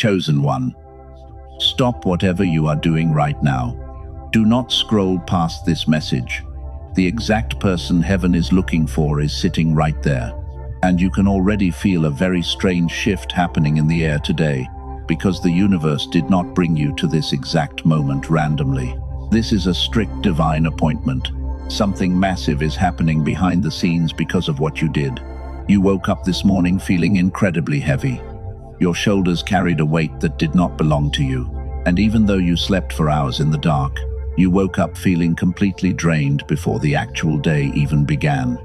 Chosen one. Stop whatever you are doing right now. Do not scroll past this message. The exact person heaven is looking for is sitting right there. And you can already feel a very strange shift happening in the air today, because the universe did not bring you to this exact moment randomly. This is a strict divine appointment. Something massive is happening behind the scenes because of what you did. You woke up this morning feeling incredibly heavy. Your shoulders carried a weight that did not belong to you. And even though you slept for hours in the dark, you woke up feeling completely drained before the actual day even began.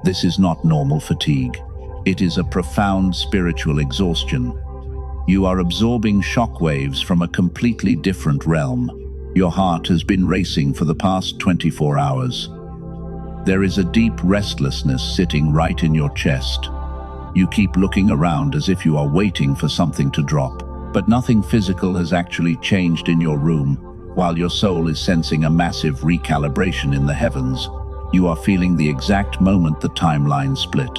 This is not normal fatigue. It is a profound spiritual exhaustion. You are absorbing shock waves from a completely different realm. Your heart has been racing for the past 24 hours. There is a deep restlessness sitting right in your chest. You keep looking around as if you are waiting for something to drop, but nothing physical has actually changed in your room, while your soul is sensing a massive recalibration in the heavens. You are feeling the exact moment the timeline split.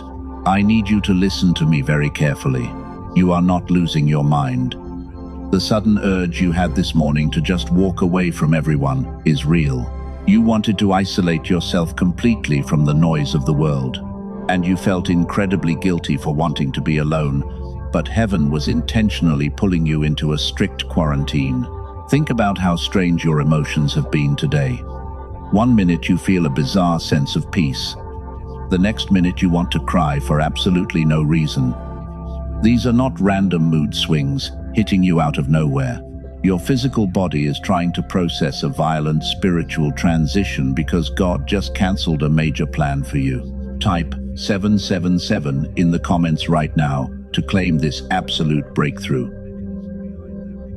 I need you to listen to me very carefully. You are not losing your mind. The sudden urge you had this morning to just walk away from everyone is real. You wanted to isolate yourself completely from the noise of the world, and you felt incredibly guilty for wanting to be alone, but heaven was intentionally pulling you into a strict quarantine. Think about how strange your emotions have been today. One minute you feel a bizarre sense of peace. The next minute you want to cry for absolutely no reason. These are not random mood swings hitting you out of nowhere. Your physical body is trying to process a violent spiritual transition because God just cancelled a major plan for you. Type 777 in the comments right now to claim this absolute breakthrough.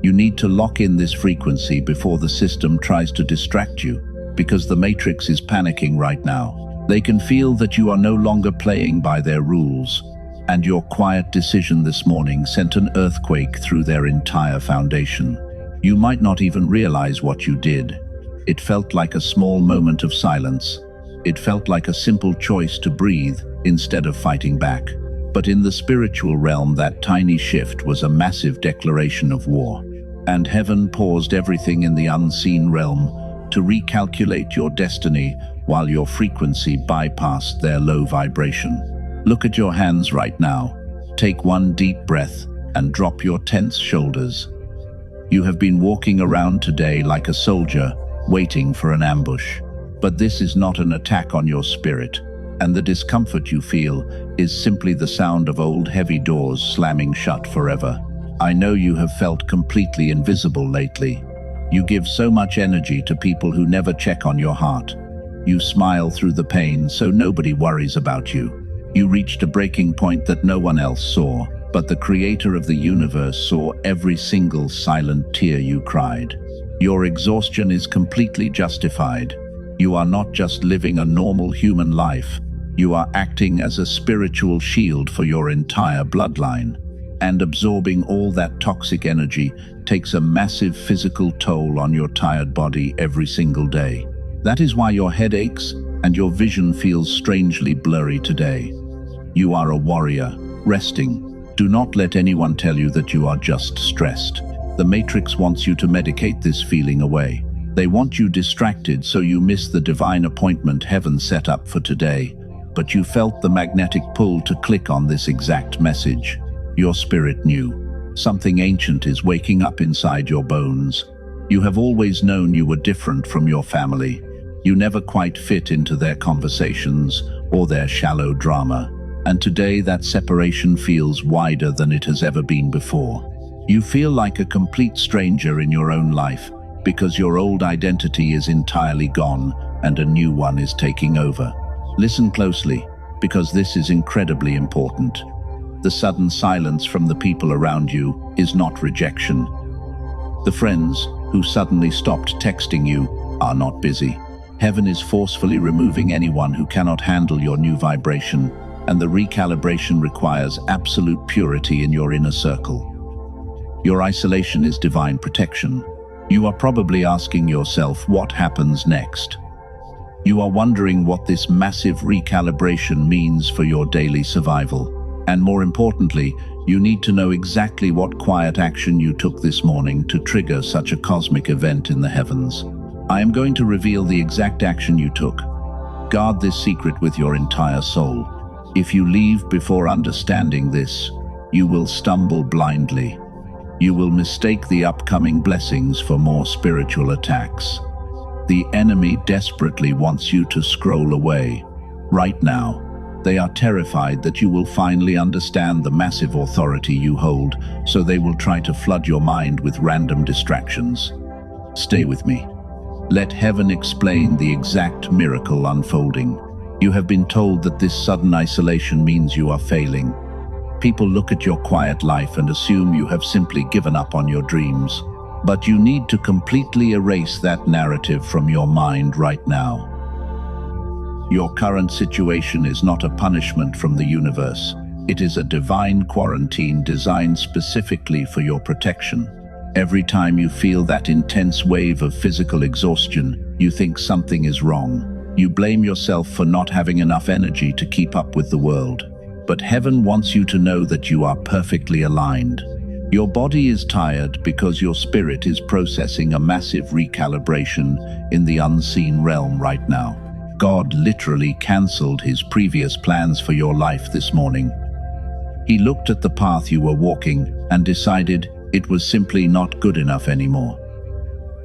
You need to lock in this frequency before the system tries to distract you, because the Matrix is panicking right now. They can feel that you are no longer playing by their rules, and your quiet decision this morning sent an earthquake through their entire foundation. You might not even realize what you did. It felt like a small moment of silence. It felt like a simple choice to breathe instead of fighting back. But in the spiritual realm, that tiny shift was a massive declaration of war. And heaven paused everything in the unseen realm to recalculate your destiny while your frequency bypassed their low vibration. Look at your hands right now. Take one deep breath and drop your tense shoulders. You have been walking around today like a soldier, waiting for an ambush. But this is not an attack on your spirit, and the discomfort you feel is simply the sound of old heavy doors slamming shut forever. I know you have felt completely invisible lately. You give so much energy to people who never check on your heart. You smile through the pain so nobody worries about you. You reached a breaking point that no one else saw, but the creator of the universe saw every single silent tear you cried. Your exhaustion is completely justified. You are not just living a normal human life. You are acting as a spiritual shield for your entire bloodline. And absorbing all that toxic energy takes a massive physical toll on your tired body every single day. That is why your head aches and your vision feels strangely blurry today. You are a warrior, resting. Do not let anyone tell you that you are just stressed. The Matrix wants you to medicate this feeling away. They want you distracted so you miss the divine appointment heaven set up for today. But you felt the magnetic pull to click on this exact message. Your spirit knew. Something ancient is waking up inside your bones. You have always known you were different from your family. You never quite fit into their conversations or their shallow drama. And today that separation feels wider than it has ever been before. You feel like a complete stranger in your own life because your old identity is entirely gone and a new one is taking over. Listen closely, because this is incredibly important. The sudden silence from the people around you is not rejection. The friends who suddenly stopped texting you are not busy. Heaven is forcefully removing anyone who cannot handle your new vibration, and the recalibration requires absolute purity in your inner circle. Your isolation is divine protection. You are probably asking yourself what happens next. You are wondering what this massive recalibration means for your daily survival. And more importantly, You need to know exactly what quiet action you took this morning to trigger such a cosmic event in the heavens. I am going to reveal the exact action you took. Guard this secret with your entire soul. If you leave before understanding this, you will stumble blindly. You will mistake the upcoming blessings for more spiritual attacks. The enemy desperately wants you to scroll away. Right now, they are terrified that you will finally understand the massive authority you hold, so they will try to flood your mind with random distractions. Stay with me. Let heaven explain the exact miracle unfolding. You have been told that this sudden isolation means you are failing. People look at your quiet life and assume you have simply given up on your dreams. But you need to completely erase that narrative from your mind right now. Your current situation is not a punishment from the universe. It is a divine quarantine designed specifically for your protection. Every time you feel that intense wave of physical exhaustion, you think something is wrong. You blame yourself for not having enough energy to keep up with the world. But heaven wants you to know that you are perfectly aligned. Your body is tired because your spirit is processing a massive recalibration in the unseen realm right now. God literally cancelled his previous plans for your life this morning. He looked at the path you were walking and decided it was simply not good enough anymore.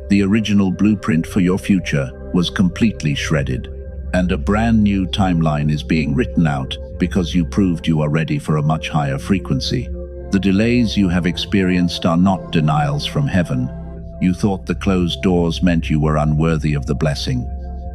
The original blueprint for your future was completely shredded, and a brand new timeline is being written out because you proved you are ready for a much higher frequency. The delays you have experienced are not denials from heaven. You thought the closed doors meant you were unworthy of the blessing.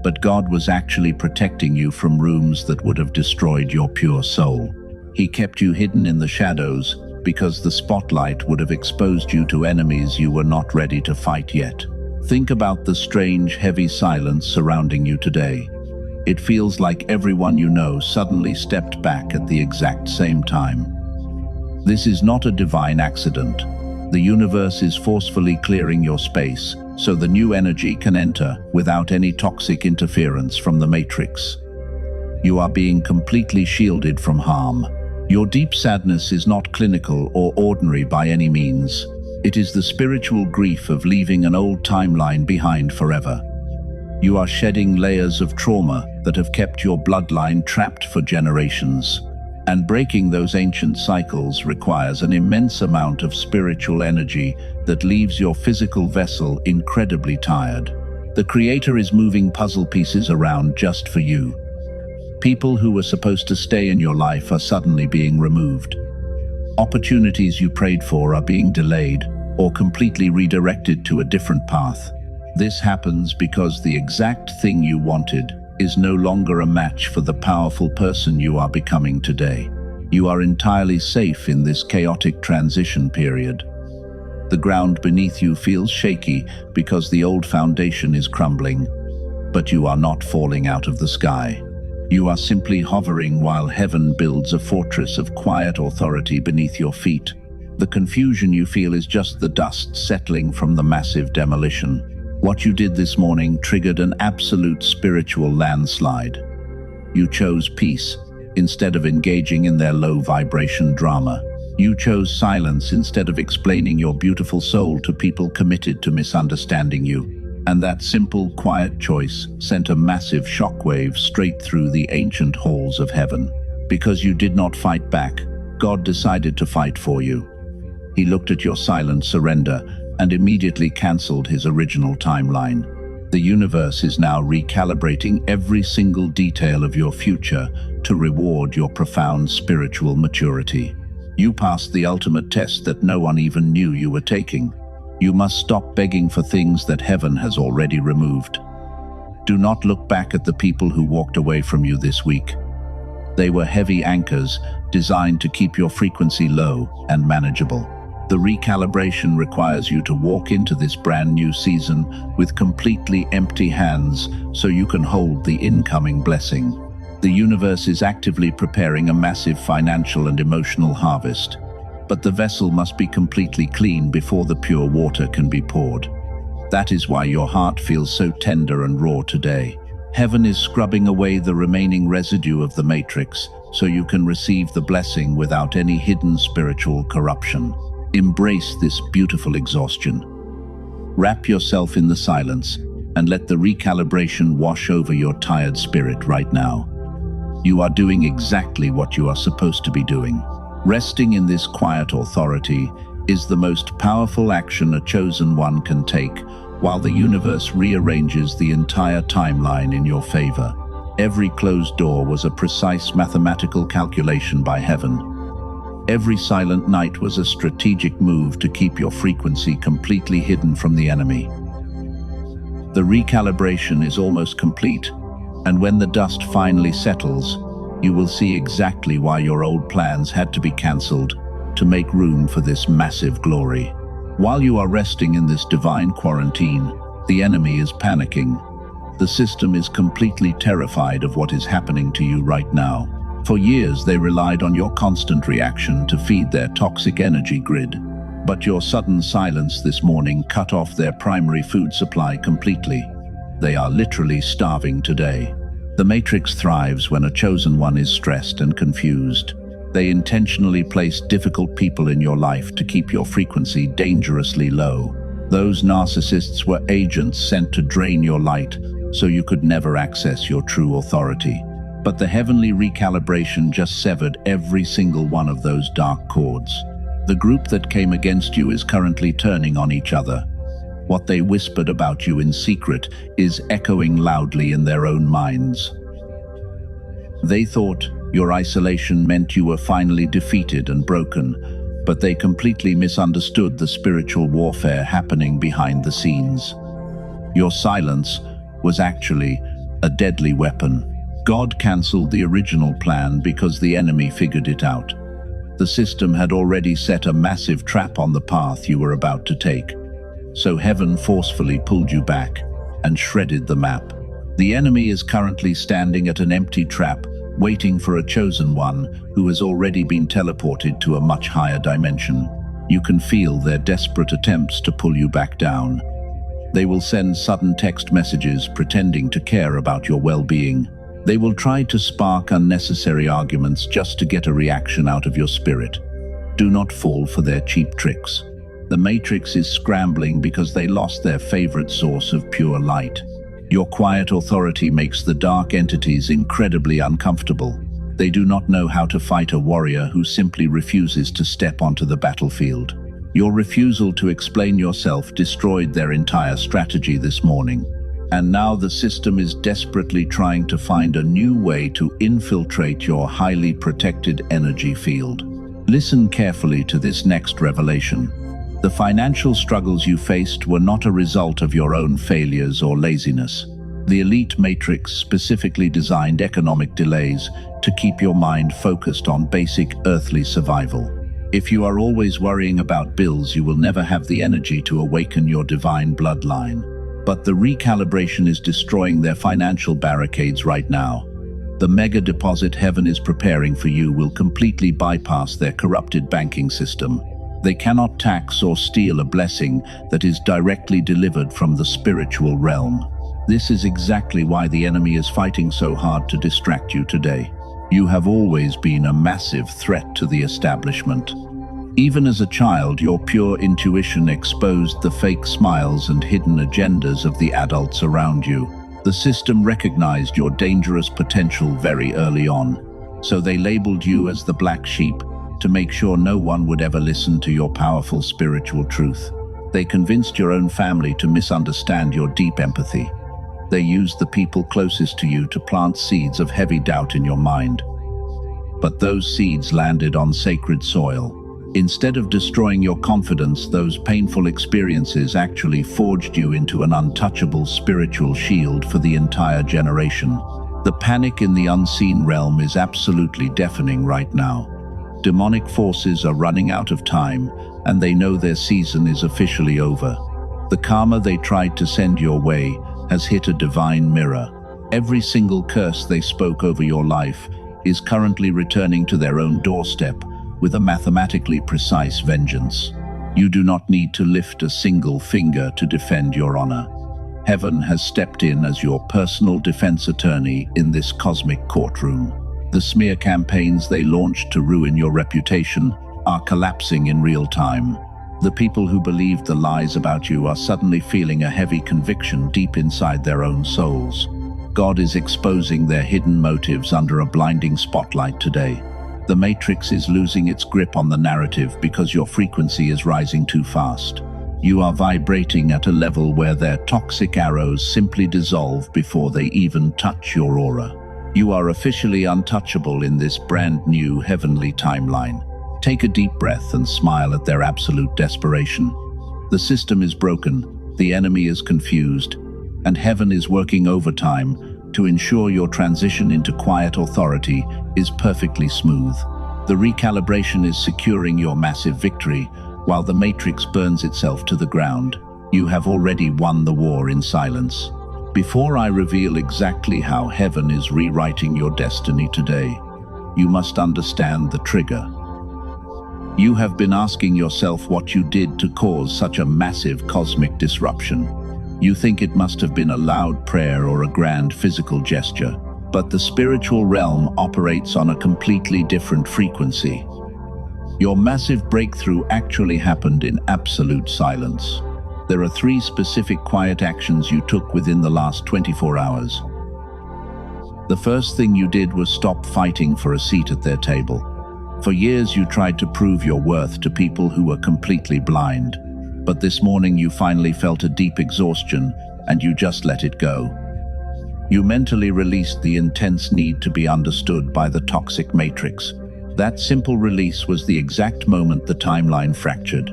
But God was actually protecting you from rooms that would have destroyed your pure soul. He kept you hidden in the shadows because the spotlight would have exposed you to enemies you were not ready to fight yet. Think about the strange, heavy silence surrounding you today. It feels like everyone you know suddenly stepped back at the exact same time. This is not a divine accident. The universe is forcefully clearing your space so the new energy can enter without any toxic interference from the matrix. You are being completely shielded from harm. Your deep sadness is not clinical or ordinary by any means. It is the spiritual grief of leaving an old timeline behind forever. You are shedding layers of trauma that have kept your bloodline trapped for generations. And breaking those ancient cycles requires an immense amount of spiritual energy that leaves your physical vessel incredibly tired. The Creator is moving puzzle pieces around just for you. People who were supposed to stay in your life are suddenly being removed. Opportunities you prayed for are being delayed or completely redirected to a different path. This happens because the exact thing you wanted is no longer a match for the powerful person you are becoming today. You are entirely safe in this chaotic transition period. The ground beneath you feels shaky because the old foundation is crumbling, but you are not falling out of the sky. You are simply hovering while heaven builds a fortress of quiet authority beneath your feet. The confusion you feel is just the dust settling from the massive demolition. What you did this morning triggered an absolute spiritual landslide. You chose peace instead of engaging in their low-vibration drama. You chose silence instead of explaining your beautiful soul to people committed to misunderstanding you. And that simple, quiet choice sent a massive shockwave straight through the ancient halls of heaven. Because you did not fight back, God decided to fight for you. He looked at your silent surrender and immediately cancelled his original timeline. The universe is now recalibrating every single detail of your future to reward your profound spiritual maturity. You passed the ultimate test that no one even knew you were taking. You must stop begging for things that heaven has already removed. Do not look back at the people who walked away from you this week. They were heavy anchors designed to keep your frequency low and manageable. The recalibration requires you to walk into this brand new season with completely empty hands so you can hold the incoming blessing. The universe is actively preparing a massive financial and emotional harvest, but the vessel must be completely clean before the pure water can be poured. That is why your heart feels so tender and raw today. Heaven is scrubbing away the remaining residue of the matrix so you can receive the blessing without any hidden spiritual corruption. Embrace this beautiful exhaustion. Wrap yourself in the silence and let the recalibration wash over your tired spirit right now. You are doing exactly what you are supposed to be doing. Resting in this quiet authority is the most powerful action a chosen one can take while the universe rearranges the entire timeline in your favor. Every closed door was a precise mathematical calculation by heaven. Every silent night was a strategic move to keep your frequency completely hidden from the enemy. The recalibration is almost complete, and when the dust finally settles, you will see exactly why your old plans had to be cancelled to make room for this massive glory. While you are resting in this divine quarantine, the enemy is panicking. The system is completely terrified of what is happening to you right now. For years, they relied on your constant reaction to feed their toxic energy grid. But your sudden silence this morning cut off their primary food supply completely. They are literally starving today. The Matrix thrives when a chosen one is stressed and confused. They intentionally place difficult people in your life to keep your frequency dangerously low. Those narcissists were agents sent to drain your light so you could never access your true authority. But the heavenly recalibration just severed every single one of those dark cords. The group that came against you is currently turning on each other. What they whispered about you in secret is echoing loudly in their own minds. They thought your isolation meant you were finally defeated and broken, but they completely misunderstood the spiritual warfare happening behind the scenes. Your silence was actually a deadly weapon. God cancelled the original plan because the enemy figured it out. The system had already set a massive trap on the path you were about to take. So heaven forcefully pulled you back and shredded the map. The enemy is currently standing at an empty trap, waiting for a chosen one who has already been teleported to a much higher dimension. You can feel their desperate attempts to pull you back down. They will send sudden text messages pretending to care about your well-being. They will try to spark unnecessary arguments just to get a reaction out of your spirit. Do not fall for their cheap tricks. The Matrix is scrambling because they lost their favorite source of pure light. Your quiet authority makes the dark entities incredibly uncomfortable. They do not know how to fight a warrior who simply refuses to step onto the battlefield. Your refusal to explain yourself destroyed their entire strategy this morning. And now the system is desperately trying to find a new way to infiltrate your highly protected energy field. Listen carefully to this next revelation. The financial struggles you faced were not a result of your own failures or laziness. The elite matrix specifically designed economic delays to keep your mind focused on basic earthly survival. If you are always worrying about bills, you will never have the energy to awaken your divine bloodline. But the recalibration is destroying their financial barricades right now. The mega deposit heaven is preparing for you will completely bypass their corrupted banking system. They cannot tax or steal a blessing that is directly delivered from the spiritual realm. This is exactly why the enemy is fighting so hard to distract you today. You have always been a massive threat to the establishment. Even as a child, your pure intuition exposed the fake smiles and hidden agendas of the adults around you. The system recognized your dangerous potential very early on, so they labeled you as the black sheep to make sure no one would ever listen to your powerful spiritual truth. They convinced your own family to misunderstand your deep empathy. They used the people closest to you to plant seeds of heavy doubt in your mind. But those seeds landed on sacred soil. Instead of destroying your confidence, those painful experiences actually forged you into an untouchable spiritual shield for the entire generation. The panic in the unseen realm is absolutely deafening right now. Demonic forces are running out of time, and they know their season is officially over. The karma they tried to send your way has hit a divine mirror. Every single curse they spoke over your life is currently returning to their own doorstep with a mathematically precise vengeance. You do not need to lift a single finger to defend your honor. Heaven has stepped in as your personal defense attorney in this cosmic courtroom. The smear campaigns they launched to ruin your reputation are collapsing in real time. The people who believed the lies about you are suddenly feeling a heavy conviction deep inside their own souls. God is exposing their hidden motives under a blinding spotlight today. The Matrix is losing its grip on the narrative because your frequency is rising too fast. You are vibrating at a level where their toxic arrows simply dissolve before they even touch your aura. You are officially untouchable in this brand new heavenly timeline. Take a deep breath and smile at their absolute desperation. The system is broken, the enemy is confused, and heaven is working overtime to ensure your transition into quiet authority is perfectly smooth. The recalibration is securing your massive victory, while the Matrix burns itself to the ground. You have already won the war in silence. Before I reveal exactly how heaven is rewriting your destiny today, you must understand the trigger. You have been asking yourself what you did to cause such a massive cosmic disruption. You think it must have been a loud prayer or a grand physical gesture, but the spiritual realm operates on a completely different frequency. Your massive breakthrough actually happened in absolute silence. There are 3 specific quiet actions you took within the last 24 hours. The first thing you did was stop fighting for a seat at their table. For years you tried to prove your worth to people who were completely blind. But this morning you finally felt a deep exhaustion and you just let it go. You mentally released the intense need to be understood by the toxic matrix. That simple release was the exact moment the timeline fractured.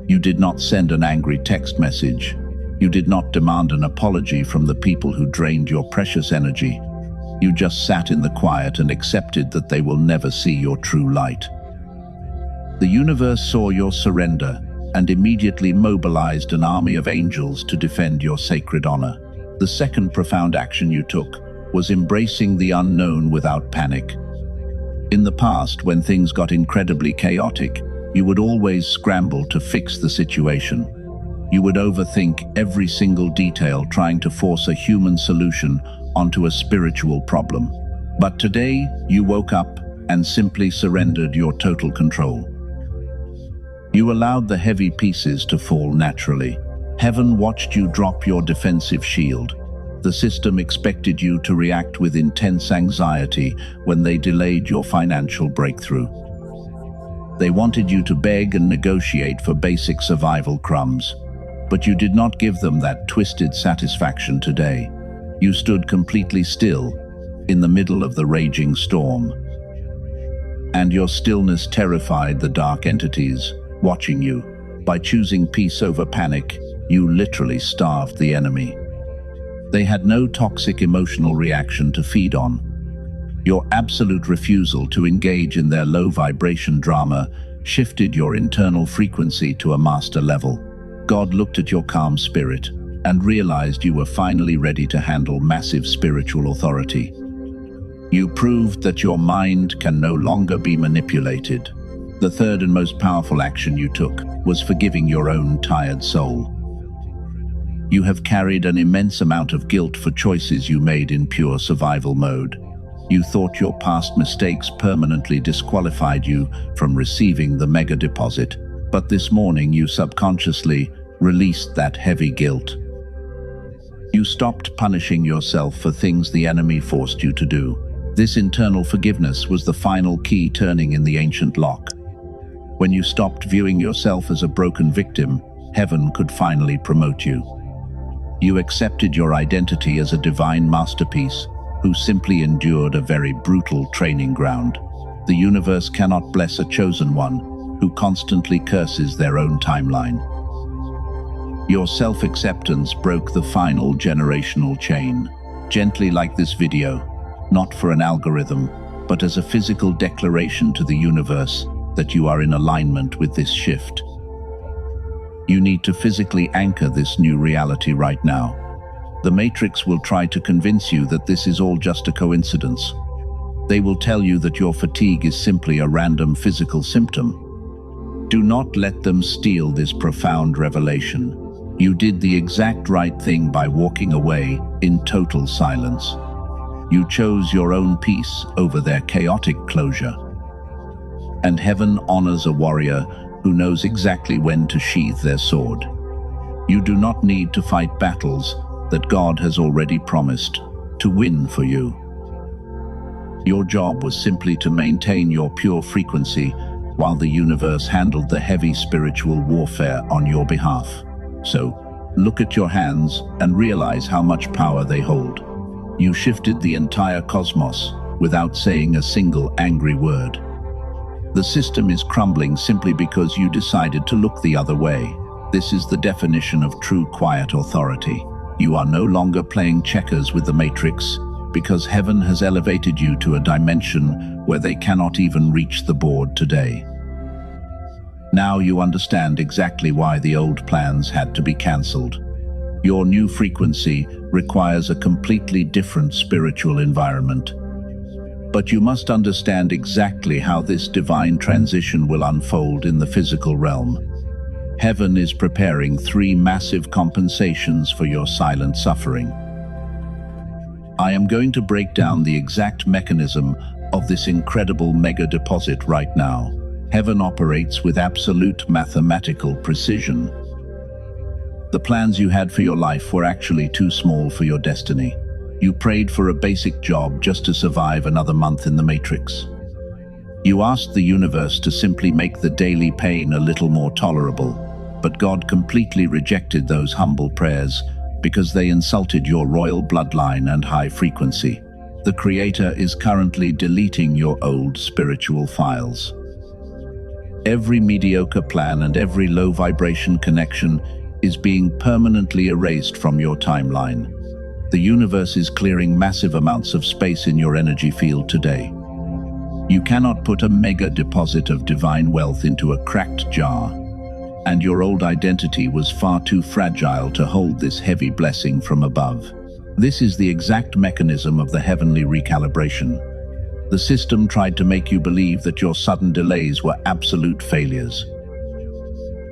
You did not send an angry text message. You did not demand an apology from the people who drained your precious energy. You just sat in the quiet and accepted that they will never see your true light. The universe saw your surrender and immediately mobilized an army of angels to defend your sacred honor. The second profound action you took was embracing the unknown without panic. In the past, when things got incredibly chaotic, you would always scramble to fix the situation. You would overthink every single detail, trying to force a human solution onto a spiritual problem. But today, you woke up and simply surrendered your total control. You allowed the heavy pieces to fall naturally. Heaven watched you drop your defensive shield. The system expected you to react with intense anxiety when they delayed your financial breakthrough. They wanted you to beg and negotiate for basic survival crumbs, but you did not give them that twisted satisfaction today. You stood completely still in the middle of the raging storm. And your stillness terrified the dark entities watching you. By choosing peace over panic, you literally starved the enemy. They had no toxic emotional reaction to feed on. Your absolute refusal to engage in their low vibration drama shifted your internal frequency to a master level. God looked at your calm spirit and realized you were finally ready to handle massive spiritual authority. You proved that your mind can no longer be manipulated. The third and most powerful action you took was forgiving your own tired soul. You have carried an immense amount of guilt for choices you made in pure survival mode. You thought your past mistakes permanently disqualified you from receiving the mega deposit, but this morning you subconsciously released that heavy guilt. You stopped punishing yourself for things the enemy forced you to do. This internal forgiveness was the final key turning in the ancient lock. When you stopped viewing yourself as a broken victim, heaven could finally promote you. You accepted your identity as a divine masterpiece who simply endured a very brutal training ground. The universe cannot bless a chosen one who constantly curses their own timeline. Your self-acceptance broke the final generational chain. Gently like this video, not for an algorithm, but as a physical declaration to the universe that you are in alignment with this shift. You need to physically anchor this new reality right now. The Matrix will try to convince you that this is all just a coincidence. They will tell you that your fatigue is simply a random physical symptom. Do not let them steal this profound revelation. You did the exact right thing by walking away in total silence. You chose your own peace over their chaotic closure. And heaven honors a warrior who knows exactly when to sheathe their sword. You do not need to fight battles that God has already promised to win for you. Your job was simply to maintain your pure frequency while the universe handled the heavy spiritual warfare on your behalf. So, look at your hands and realize how much power they hold. You shifted the entire cosmos without saying a single angry word. The system is crumbling simply because you decided to look the other way. This is the definition of true quiet authority. You are no longer playing checkers with the matrix, because heaven has elevated you to a dimension where they cannot even reach the board today. Now you understand exactly why the old plans had to be cancelled. Your new frequency requires a completely different spiritual environment. But you must understand exactly how this divine transition will unfold in the physical realm. Heaven is preparing 3 massive compensations for your silent suffering. I am going to break down the exact mechanism of this incredible mega deposit right now. Heaven operates with absolute mathematical precision. The plans you had for your life were actually too small for your destiny. You prayed for a basic job just to survive another month in the matrix. You asked the universe to simply make the daily pain a little more tolerable, but God completely rejected those humble prayers because they insulted your royal bloodline and high frequency. The Creator is currently deleting your old spiritual files. Every mediocre plan and every low vibration connection is being permanently erased from your timeline. The universe is clearing massive amounts of space in your energy field today. You cannot put a mega deposit of divine wealth into a cracked jar, and your old identity was far too fragile to hold this heavy blessing from above. This is the exact mechanism of the heavenly recalibration. The system tried to make you believe that your sudden delays were absolute failures.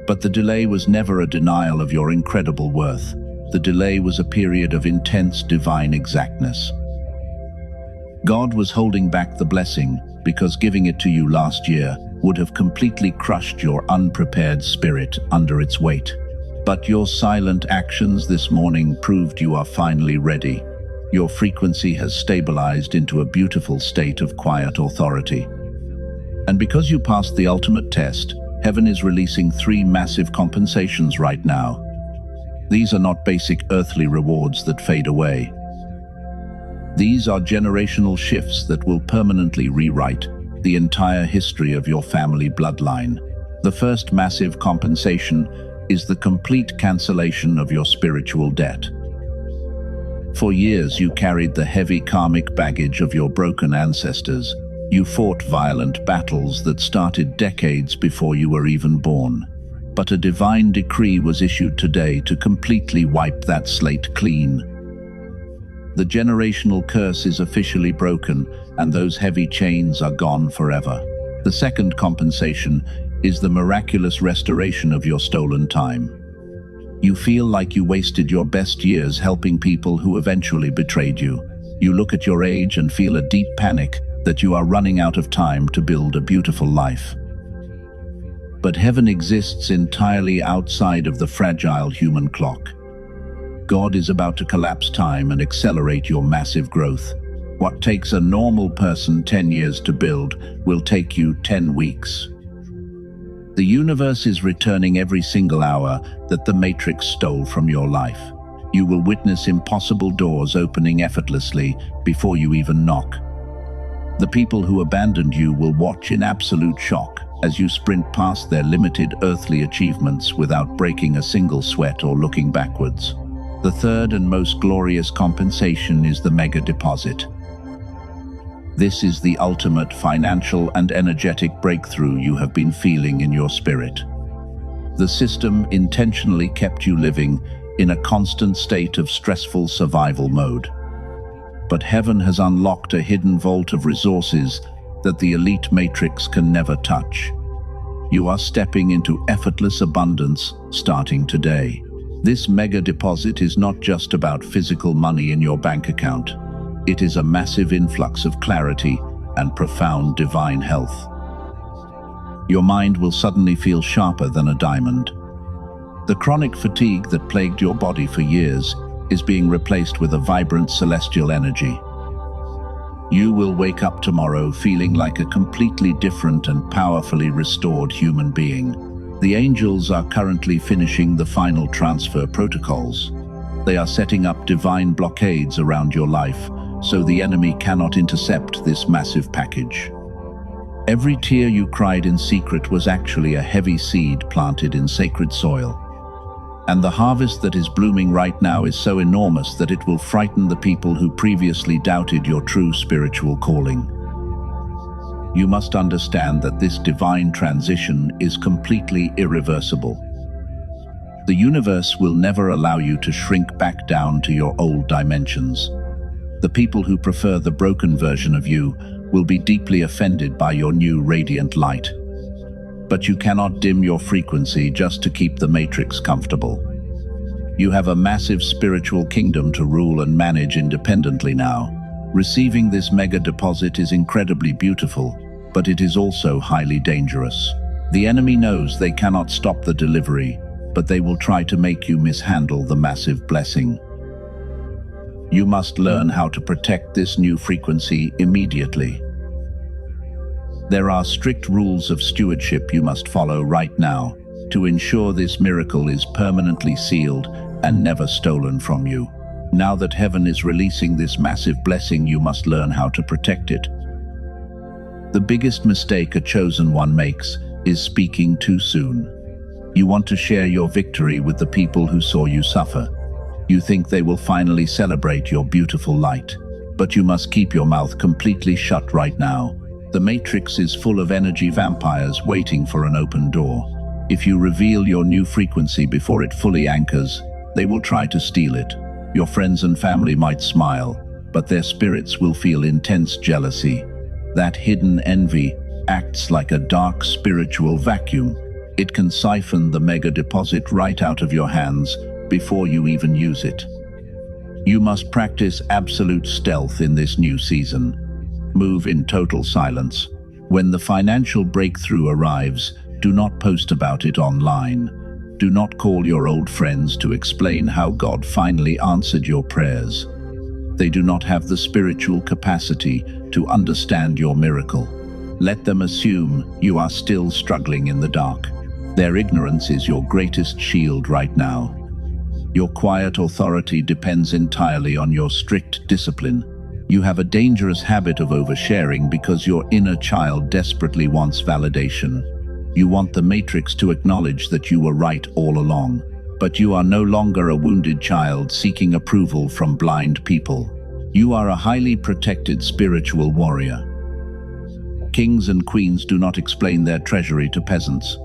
But the delay was never a denial of your incredible worth. The delay was a period of intense divine exactness. God was holding back the blessing because giving it to you last year would have completely crushed your unprepared spirit under its weight. But your silent actions this morning proved you are finally ready. Your frequency has stabilized into a beautiful state of quiet authority. And because you passed the ultimate test, heaven is releasing 3 massive compensations right now. These are not basic earthly rewards that fade away. These are generational shifts that will permanently rewrite the entire history of your family bloodline. The first massive compensation is the complete cancellation of your spiritual debt. For years you carried the heavy karmic baggage of your broken ancestors. You fought violent battles that started decades before you were even born. But a divine decree was issued today to completely wipe that slate clean. The generational curse is officially broken, and those heavy chains are gone forever. The second compensation is the miraculous restoration of your stolen time. You feel like you wasted your best years helping people who eventually betrayed you. You look at your age and feel a deep panic that you are running out of time to build a beautiful life. But heaven exists entirely outside of the fragile human clock. God is about to collapse time and accelerate your massive growth. What takes a normal person 10 years to build will take you 10 weeks. The universe is returning every single hour that the matrix stole from your life. You will witness impossible doors opening effortlessly before you even knock. The people who abandoned you will watch in absolute shock as you sprint past their limited earthly achievements without breaking a single sweat or looking backwards. The third and most glorious compensation is the mega deposit. This is the ultimate financial and energetic breakthrough you have been feeling in your spirit. The system intentionally kept you living in a constant state of stressful survival mode. But heaven has unlocked a hidden vault of resources that the elite matrix can never touch. You are stepping into effortless abundance starting today. This mega deposit is not just about physical money in your bank account. It is a massive influx of clarity and profound divine health. Your mind will suddenly feel sharper than a diamond. The chronic fatigue that plagued your body for years is being replaced with a vibrant celestial energy. You will wake up tomorrow feeling like a completely different and powerfully restored human being. The angels are currently finishing the final transfer protocols. They are setting up divine blockades around your life, so the enemy cannot intercept this massive package. Every tear you cried in secret was actually a heavy seed planted in sacred soil. And the harvest that is blooming right now is so enormous that it will frighten the people who previously doubted your true spiritual calling. You must understand that this divine transition is completely irreversible. The universe will never allow you to shrink back down to your old dimensions. The people who prefer the broken version of you will be deeply offended by your new radiant light. But you cannot dim your frequency just to keep the matrix comfortable. You have a massive spiritual kingdom to rule and manage independently now. Receiving this mega deposit is incredibly beautiful, but it is also highly dangerous. The enemy knows they cannot stop the delivery, but they will try to make you mishandle the massive blessing. You must learn how to protect this new frequency immediately. There are strict rules of stewardship you must follow right now to ensure this miracle is permanently sealed and never stolen from you. Now that heaven is releasing this massive blessing, you must learn how to protect it. The biggest mistake a chosen one makes is speaking too soon. You want to share your victory with the people who saw you suffer. You think they will finally celebrate your beautiful light, but you must keep your mouth completely shut right now. The matrix is full of energy vampires waiting for an open door. If you reveal your new frequency before it fully anchors, they will try to steal it. Your friends and family might smile, but their spirits will feel intense jealousy. That hidden envy acts like a dark spiritual vacuum. It can siphon the mega deposit right out of your hands before you even use it. You must practice absolute stealth in this new season. Move in total silence. When the financial breakthrough arrives, do not post about it online. Do not call your old friends to explain how God finally answered your prayers. They do not have the spiritual capacity to understand your miracle. Let them assume you are still struggling in the dark. Their ignorance is your greatest shield right now. Your quiet authority depends entirely on your strict discipline. You have a dangerous habit of oversharing because your inner child desperately wants validation. You want the matrix to acknowledge that you were right all along, but you are no longer a wounded child seeking approval from blind people. You are a highly protected spiritual warrior. Kings and queens do not explain their treasury to peasants.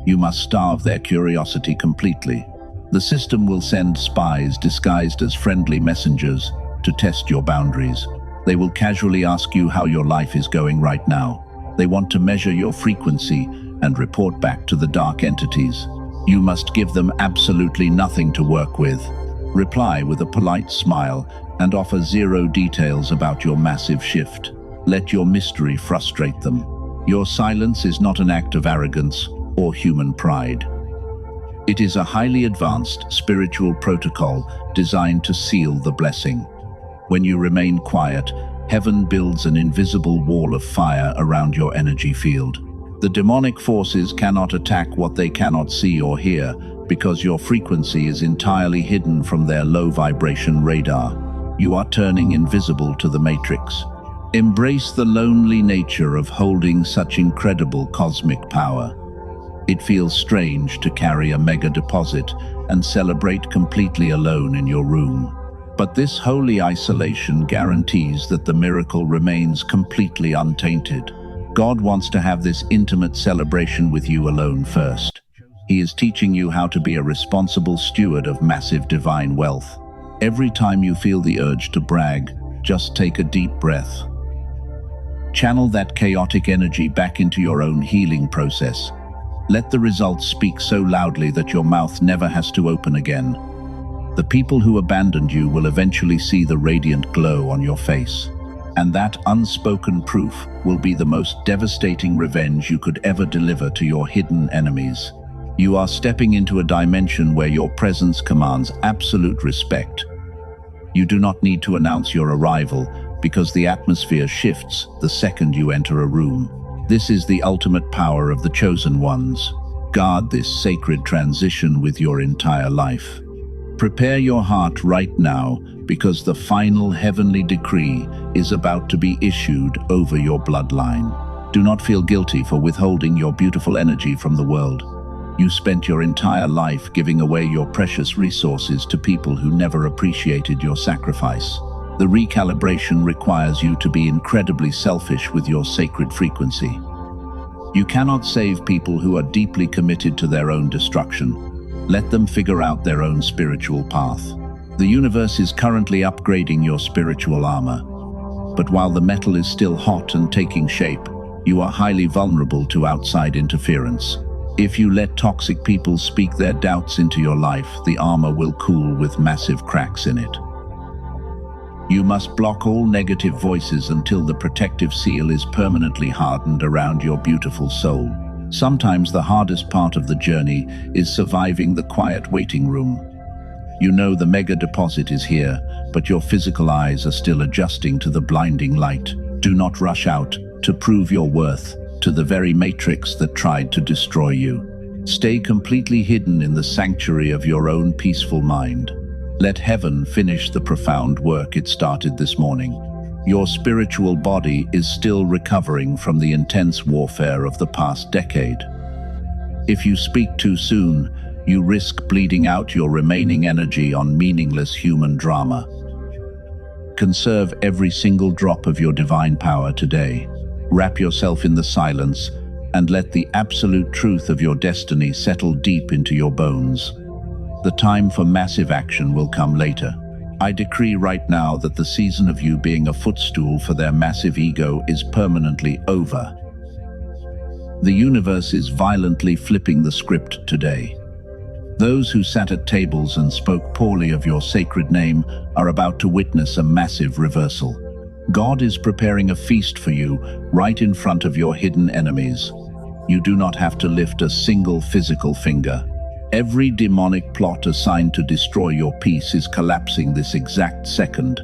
You must starve their curiosity completely. The system will send spies disguised as friendly messengers to test your boundaries. They will casually ask you how your life is going right now. They want to measure your frequency and report back to the dark entities. You must give them absolutely nothing to work with. Reply with a polite smile and offer zero details about your massive shift. Let your mystery frustrate them. Your silence is not an act of arrogance or human pride. It is a highly advanced spiritual protocol designed to seal the blessing. When you remain quiet, heaven builds an invisible wall of fire around your energy field. The demonic forces cannot attack what they cannot see or hear because your frequency is entirely hidden from their low vibration radar. You are turning invisible to the matrix. Embrace the lonely nature of holding such incredible cosmic power. It feels strange to carry a mega deposit and celebrate completely alone in your room. But this holy isolation guarantees that the miracle remains completely untainted. God wants to have this intimate celebration with you alone first. He is teaching you how to be a responsible steward of massive divine wealth. Every time you feel the urge to brag, just take a deep breath. Channel that chaotic energy back into your own healing process. Let the results speak so loudly that your mouth never has to open again. The people who abandoned you will eventually see the radiant glow on your face. And that unspoken proof will be the most devastating revenge you could ever deliver to your hidden enemies. You are stepping into a dimension where your presence commands absolute respect. You do not need to announce your arrival because the atmosphere shifts the second you enter a room. This is the ultimate power of the chosen ones. Guard this sacred transition with your entire life. Prepare your heart right now because the final heavenly decree is about to be issued over your bloodline. Do not feel guilty for withholding your beautiful energy from the world. You spent your entire life giving away your precious resources to people who never appreciated your sacrifice. The recalibration requires you to be incredibly selfish with your sacred frequency. You cannot save people who are deeply committed to their own destruction. Let them figure out their own spiritual path. The universe is currently upgrading your spiritual armor. But while the metal is still hot and taking shape, you are highly vulnerable to outside interference. If you let toxic people speak their doubts into your life, the armor will cool with massive cracks in it. You must block all negative voices until the protective seal is permanently hardened around your beautiful soul. Sometimes the hardest part of the journey is surviving the quiet waiting room. You know the mega deposit is here, but your physical eyes are still adjusting to the blinding light. Do not rush out to prove your worth to the very matrix that tried to destroy you. Stay completely hidden in the sanctuary of your own peaceful mind. Let heaven finish the profound work it started this morning. Your spiritual body is still recovering from the intense warfare of the past decade. If you speak too soon, you risk bleeding out your remaining energy on meaningless human drama. Conserve every single drop of your divine power today. Wrap yourself in the silence and let the absolute truth of your destiny settle deep into your bones. The time for massive action will come later. I decree right now that the season of you being a footstool for their massive ego is permanently over. The universe is violently flipping the script today. Those who sat at tables and spoke poorly of your sacred name are about to witness a massive reversal. God is preparing a feast for you right in front of your hidden enemies. You do not have to lift a single physical finger. Every demonic plot assigned to destroy your peace is collapsing this exact second.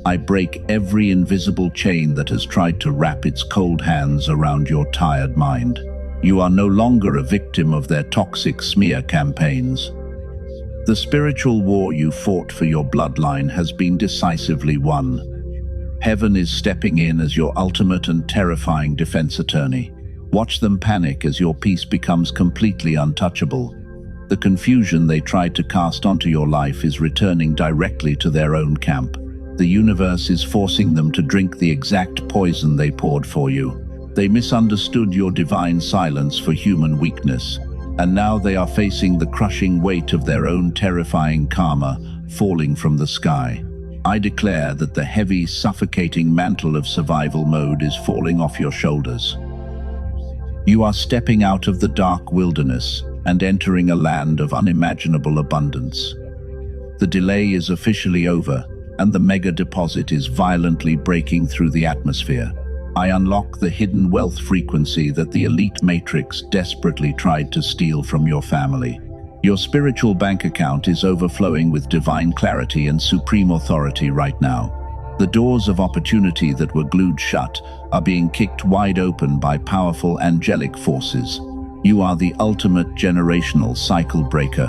I break every invisible chain that has tried to wrap its cold hands around your tired mind. You are no longer a victim of their toxic smear campaigns. The spiritual war you fought for your bloodline has been decisively won. Heaven is stepping in as your ultimate and terrifying defense attorney. Watch them panic as your peace becomes completely untouchable. The confusion they tried to cast onto your life is returning directly to their own camp. The universe is forcing them to drink the exact poison they poured for you. They misunderstood your divine silence for human weakness, and now they are facing the crushing weight of their own terrifying karma falling from the sky. I declare that the heavy, suffocating mantle of survival mode is falling off your shoulders. You are stepping out of the dark wilderness and entering a land of unimaginable abundance. The delay is officially over, and the mega deposit is violently breaking through the atmosphere. I unlock the hidden wealth frequency that the elite matrix desperately tried to steal from your family. Your spiritual bank account is overflowing with divine clarity and supreme authority right now. The doors of opportunity that were glued shut are being kicked wide open by powerful angelic forces. You are the ultimate generational cycle breaker.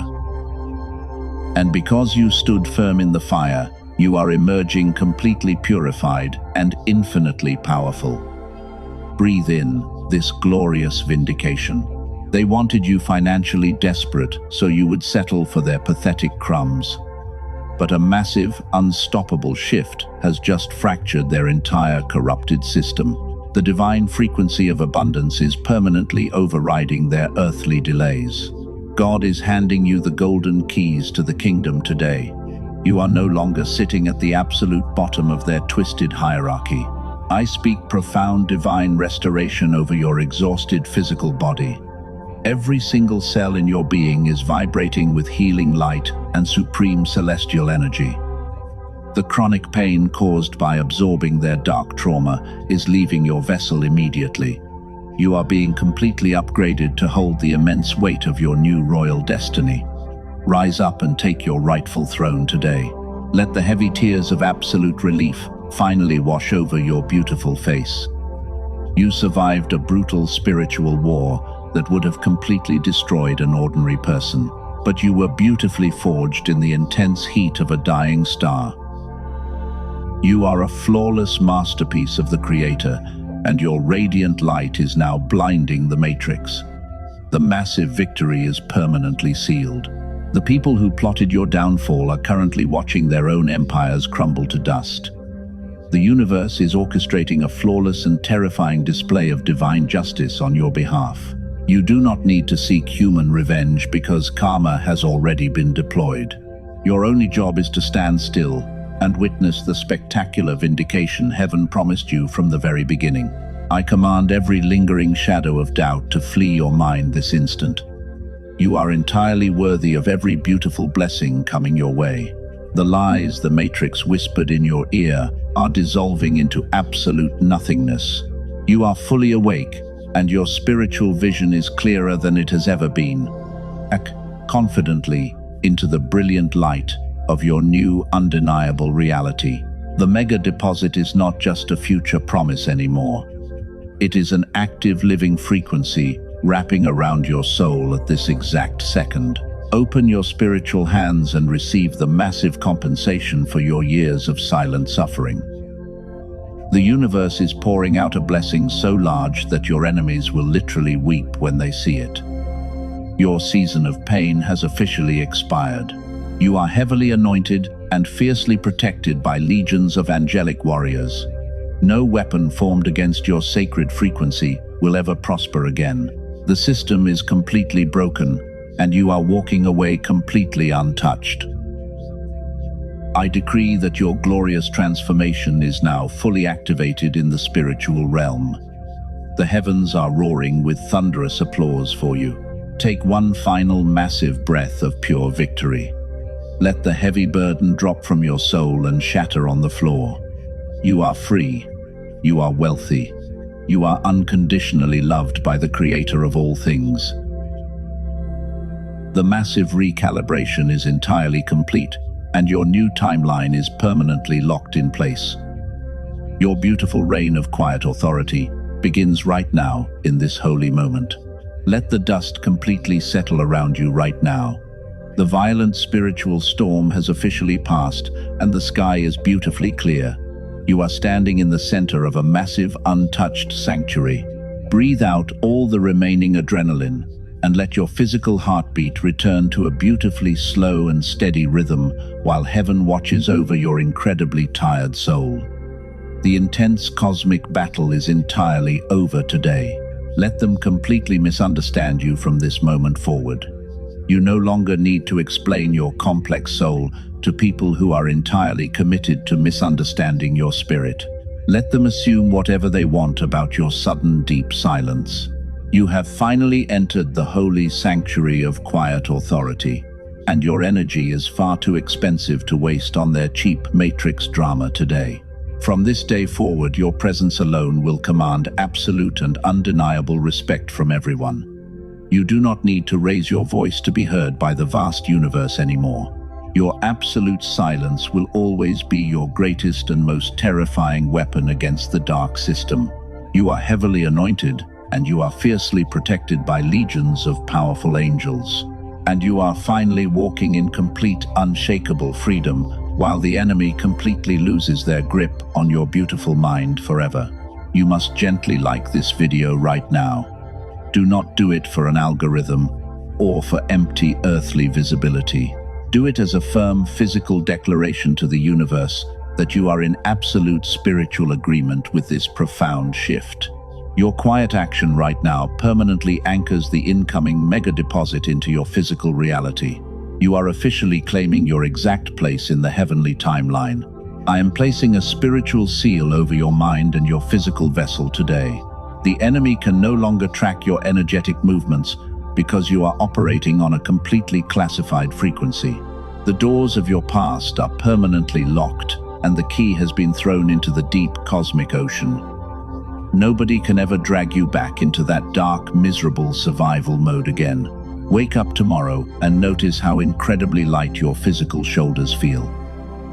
And because you stood firm in the fire, you are emerging completely purified and infinitely powerful. Breathe in this glorious vindication. They wanted you financially desperate so you would settle for their pathetic crumbs. But a massive, unstoppable shift has just fractured their entire corrupted system. The divine frequency of abundance is permanently overriding their earthly delays. God is handing you the golden keys to the kingdom today. You are no longer sitting at the absolute bottom of their twisted hierarchy. I speak profound divine restoration over your exhausted physical body. Every single cell in your being is vibrating with healing light and supreme celestial energy. The chronic pain caused by absorbing their dark trauma is leaving your vessel immediately. You are being completely upgraded to hold the immense weight of your new royal destiny. Rise up and take your rightful throne today. Let the heavy tears of absolute relief finally wash over your beautiful face. You survived a brutal spiritual war that would have completely destroyed an ordinary person, but you were beautifully forged in the intense heat of a dying star. You are a flawless masterpiece of the Creator, and your radiant light is now blinding the Matrix. The massive victory is permanently sealed. The people who plotted your downfall are currently watching their own empires crumble to dust. The universe is orchestrating a flawless and terrifying display of divine justice on your behalf. You do not need to seek human revenge because karma has already been deployed. Your only job is to stand still and witness the spectacular vindication heaven promised you from the very beginning. I command every lingering shadow of doubt to flee your mind this instant. You are entirely worthy of every beautiful blessing coming your way. The lies the Matrix whispered in your ear are dissolving into absolute nothingness. You are fully awake, and your spiritual vision is clearer than it has ever been. Act confidently into the brilliant light of your new undeniable reality. The mega deposit is not just a future promise anymore. It is an active living frequency wrapping around your soul at this exact second. Open your spiritual hands and receive the massive compensation for your years of silent suffering. The universe is pouring out a blessing so large that your enemies will literally weep when they see it. Your season of pain has officially expired. You are heavily anointed and fiercely protected by legions of angelic warriors. No weapon formed against your sacred frequency will ever prosper again. The system is completely broken, and you are walking away completely untouched. I decree that your glorious transformation is now fully activated in the spiritual realm. The heavens are roaring with thunderous applause for you. Take one final massive breath of pure victory. Let the heavy burden drop from your soul and shatter on the floor. You are free. You are wealthy. You are unconditionally loved by the Creator of all things. The massive recalibration is entirely complete, and your new timeline is permanently locked in place. Your beautiful reign of quiet authority begins right now in this holy moment. Let the dust completely settle around you right now. The violent spiritual storm has officially passed, and the sky is beautifully clear. You are standing in the center of a massive, untouched sanctuary. Breathe out all the remaining adrenaline, and let your physical heartbeat return to a beautifully slow and steady rhythm while heaven watches over your incredibly tired soul. The intense cosmic battle is entirely over today. Let them completely misunderstand you from this moment forward. You no longer need to explain your complex soul to people who are entirely committed to misunderstanding your spirit. Let them assume whatever they want about your sudden deep silence. You have finally entered the holy sanctuary of quiet authority, and your energy is far too expensive to waste on their cheap Matrix drama today. From this day forward, your presence alone will command absolute and undeniable respect from everyone. You do not need to raise your voice to be heard by the vast universe anymore. Your absolute silence will always be your greatest and most terrifying weapon against the dark system. You are heavily anointed, and you are fiercely protected by legions of powerful angels. And you are finally walking in complete, unshakable freedom, while the enemy completely loses their grip on your beautiful mind forever. You must gently like this video right now. Do not do it for an algorithm or for empty earthly visibility. Do it as a firm physical declaration to the universe that you are in absolute spiritual agreement with this profound shift. Your quiet action right now permanently anchors the incoming mega deposit into your physical reality. You are officially claiming your exact place in the heavenly timeline. I am placing a spiritual seal over your mind and your physical vessel today. The enemy can no longer track your energetic movements, because you are operating on a completely classified frequency. The doors of your past are permanently locked, and the key has been thrown into the deep cosmic ocean. Nobody can ever drag you back into that dark, miserable survival mode again. Wake up tomorrow and notice how incredibly light your physical shoulders feel.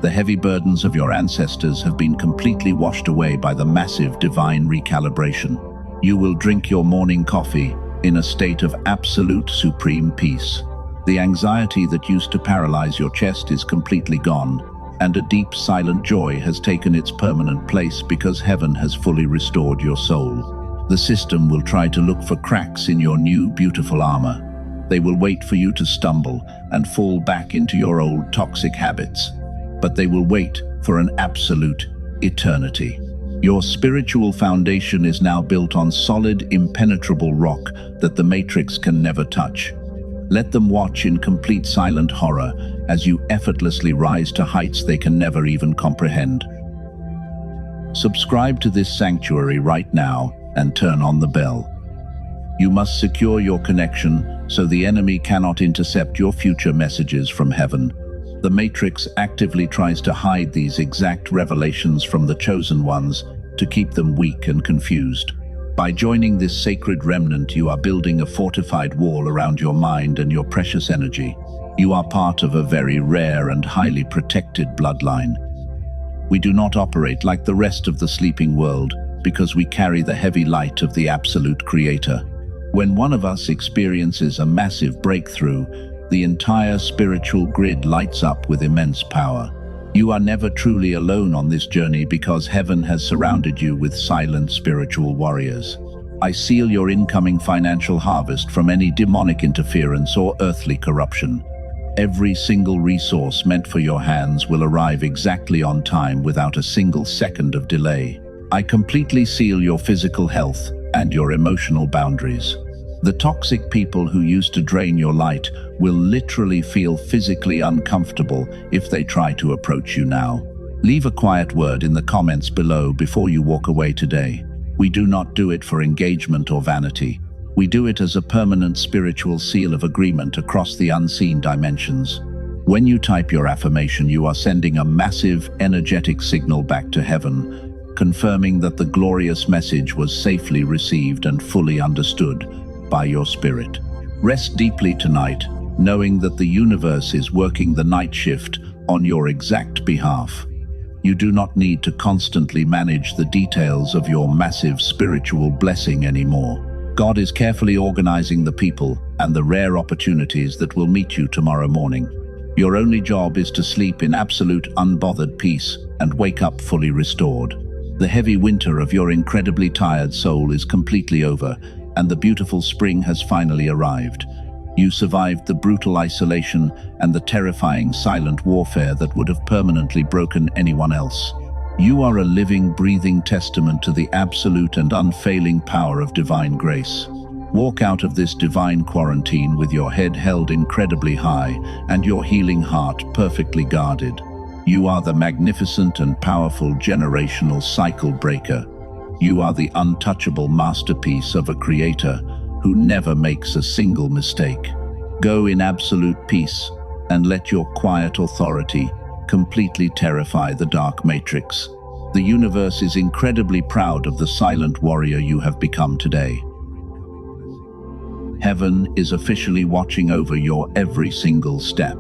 The heavy burdens of your ancestors have been completely washed away by the massive divine recalibration. You will drink your morning coffee in a state of absolute supreme peace. The anxiety that used to paralyze your chest is completely gone, and a deep, silent joy has taken its permanent place because heaven has fully restored your soul. The system will try to look for cracks in your new, beautiful armor. They will wait for you to stumble and fall back into your old toxic habits. But they will wait for an absolute eternity. Your spiritual foundation is now built on solid, impenetrable rock that the Matrix can never touch. Let them watch in complete silent horror as you effortlessly rise to heights they can never even comprehend. Subscribe to this sanctuary right now and turn on the bell. You must secure your connection so the enemy cannot intercept your future messages from heaven. The Matrix actively tries to hide these exact revelations from the chosen ones to keep them weak and confused. By joining this sacred remnant, you are building a fortified wall around your mind and your precious energy. You are part of a very rare and highly protected bloodline. We do not operate like the rest of the sleeping world because we carry the heavy light of the absolute creator. When one of us experiences a massive breakthrough, the entire spiritual grid lights up with immense power. You are never truly alone on this journey because heaven has surrounded you with silent spiritual warriors. I seal your incoming financial harvest from any demonic interference or earthly corruption. Every single resource meant for your hands will arrive exactly on time without a single second of delay. I completely seal your physical health and your emotional boundaries. The toxic people who used to drain your light will literally feel physically uncomfortable if they try to approach you now. Leave a quiet word in the comments below before you walk away today. We do not do it for engagement or vanity. We do it as a permanent spiritual seal of agreement across the unseen dimensions. When you type your affirmation, you are sending a massive, energetic signal back to heaven, confirming that the glorious message was safely received and fully understood by your spirit. Rest deeply tonight, knowing that the universe is working the night shift on your exact behalf. You do not need to constantly manage the details of your massive spiritual blessing anymore. God is carefully organizing the people and the rare opportunities that will meet you tomorrow morning. Your only job is to sleep in absolute unbothered peace and wake up fully restored. The heavy winter of your incredibly tired soul is completely over, and the beautiful spring has finally arrived. You survived the brutal isolation and the terrifying silent warfare that would have permanently broken anyone else. You are a living, breathing testament to the absolute and unfailing power of divine grace. Walk out of this divine quarantine with your head held incredibly high and your healing heart perfectly guarded. You are the magnificent and powerful generational cycle breaker. You are the untouchable masterpiece of a creator who never makes a single mistake. Go in absolute peace and let your quiet authority completely terrify the dark matrix. The universe is incredibly proud of the silent warrior you have become today. Heaven is officially watching over your every single step.